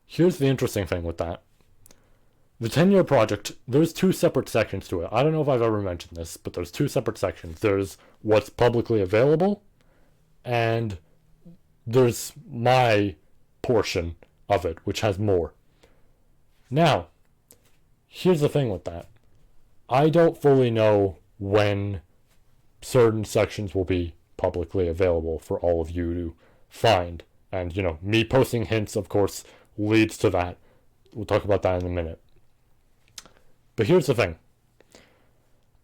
Here's the interesting thing with that. The 10-year project, there's 2 separate sections to it. I don't know if I've ever mentioned this, but there's 2 separate sections. There's what's publicly available, and there's my portion of it, which has more. Now, here's the thing with that. I don't fully know when certain sections will be publicly available for all of you to find. And, me posting hints, of course, leads to that. We'll talk about that in a minute. But here's the thing.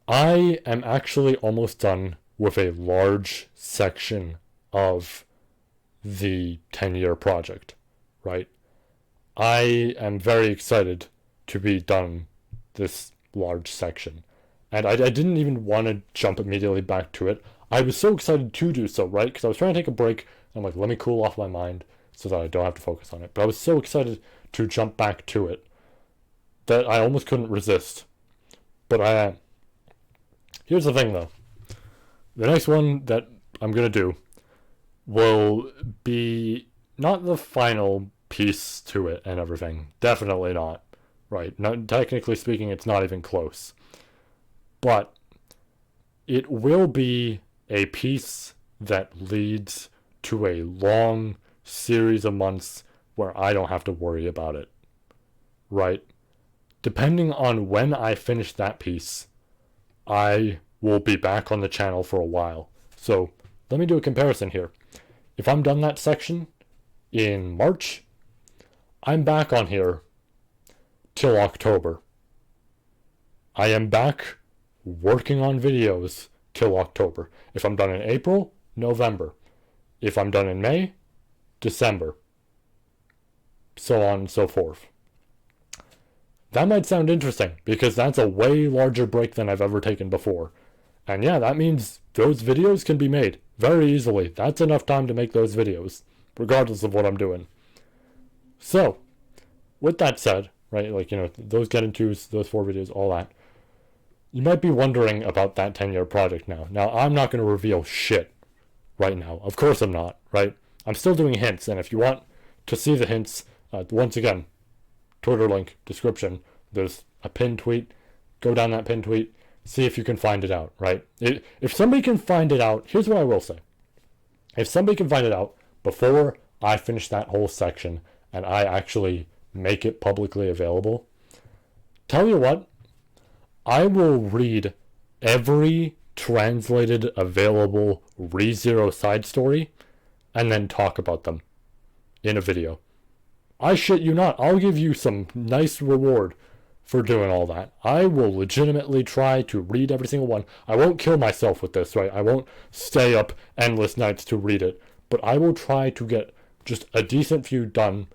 I am actually almost done with a large section of the 10-year project, right? I am very excited to be done this large section. And I didn't even want to jump immediately back to it. I was so excited to do so, right? Because I was trying to take a break. I'm like, let me cool off my mind so that I don't have to focus on it. But I was so excited to jump back to it that I almost couldn't resist. But I am. Here's the thing, though. The next one that I'm going to do will be not the final piece to it and everything. Definitely not. Right? Not, technically speaking, it's not even close. But it will be a piece that leads to a long series of months where I don't have to worry about it. Right? Depending on when I finish that piece, I will be back on the channel for a while. So let me do a comparison here. If I'm done that section in March, I'm back on here till October. I am back working on videos till October. If I'm done in April, November. If I'm done in May, December. So on and so forth. That might sound interesting, because that's a way larger break than I've ever taken before. And yeah, that means those videos can be made very easily. That's enough time to make those videos, regardless of what I'm doing. So, with that said, right, those get into those 4 videos, all that. You might be wondering about that 10-year project now. Now, I'm not going to reveal shit right now. Of course I'm not, right? I'm still doing hints, and if you want to see the hints, once again, Twitter link, description, there's a pinned tweet. Go down that pinned tweet, see if you can find it out, right? If somebody can find it out, here's what I will say. If somebody can find it out before I finish that whole section and I actually make it publicly available, tell you what, I will read every translated available ReZero side story and then talk about them in a video. I shit you not, I'll give you some nice reward for doing all that. I will legitimately try to read every single one. I won't kill myself with this, right? I won't stay up endless nights to read it, but I will try to get just a decent few done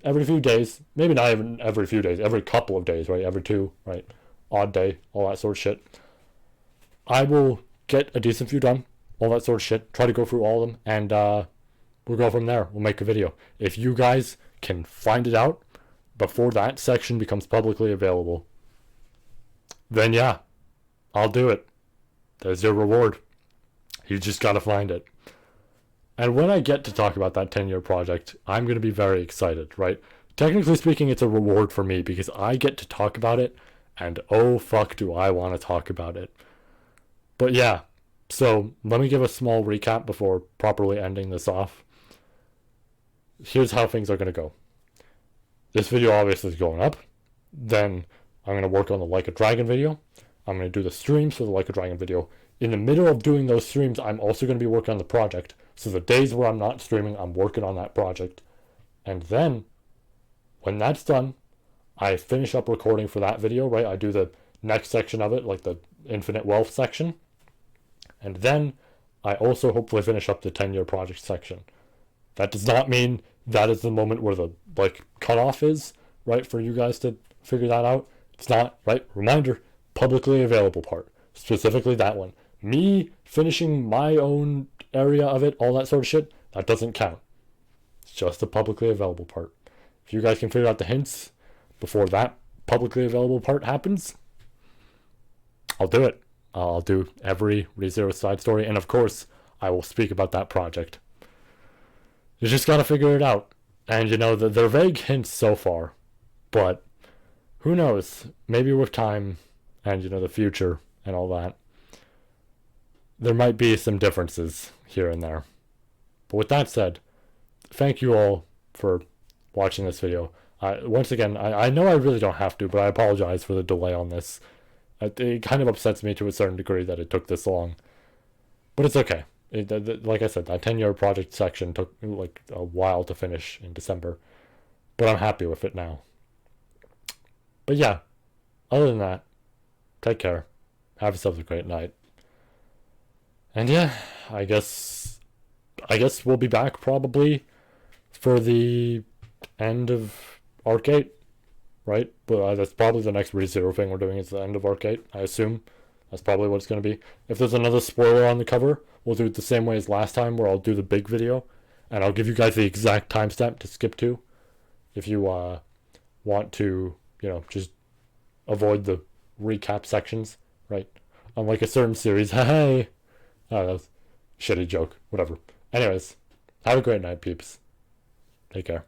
every few days. Maybe not even every few days, every couple of days, right? Every 2, right? Odd day, all that sort of shit. I will get a decent few done, all that sort of shit. Try to go through all of them, and we'll go from there. We'll make a video. If you guys can find it out before that section becomes publicly available, then yeah, I'll do it. There's your reward. You just gotta find it. And when I get to talk about that 10-year project, I'm going to be very excited, right? Technically speaking, it's a reward for me because I get to talk about it, and oh fuck do I want to talk about it. But yeah, so let me give a small recap before properly ending this off. Here's how things are going to go. This video obviously is going up. Then I'm going to work on the Like a Dragon video. I'm going to do the streams for the Like a Dragon video. In the middle of doing those streams, I'm also going to be working on the project. So the days where I'm not streaming, I'm working on that project. And then, when that's done, I finish up recording for that video, right? I do the next section of it, like the Infinite Wealth section. And then, I also hopefully finish up the 10-year project section. That does not mean that is the moment where the, cutoff is, right? For you guys to figure that out. It's not, right? Reminder, publicly available part. Specifically that one. Me finishing my own area of it, all that sort of shit, that doesn't count. It's just the publicly available part. if you guys can figure out the hints before that publicly available part happens, I'll do it. I'll do every ReZero side story, and of course, I will speak about that project. You just gotta figure it out. And you know, they're vague hints so far, but who knows? Maybe with time and, you know, the future and all that, there might be some differences here and there. But with that said, thank you all for watching this video. Once again, I know I really don't have to, but I apologize for the delay on this. It kind of upsets me to a certain degree that it took this long. But it's okay. Like I said, that 10-year project section took like a while to finish in December. But I'm happy with it now. But yeah, other than that, take care. Have yourselves a great night. And yeah, I guess we'll be back probably for the end of Arc 8, right? But that's probably the next ReZero thing we're doing is the end of Arc 8, I assume. That's probably what it's going to be. If there's another spoiler on the cover, we'll do it the same way as last time, where I'll do the big video, and I'll give you guys the exact timestamp to skip to, if you want to, you know, just avoid the recap sections, right? Unlike a certain series, hey! Oh, that was a shitty joke, whatever. Anyways, have a great night, peeps. Take care.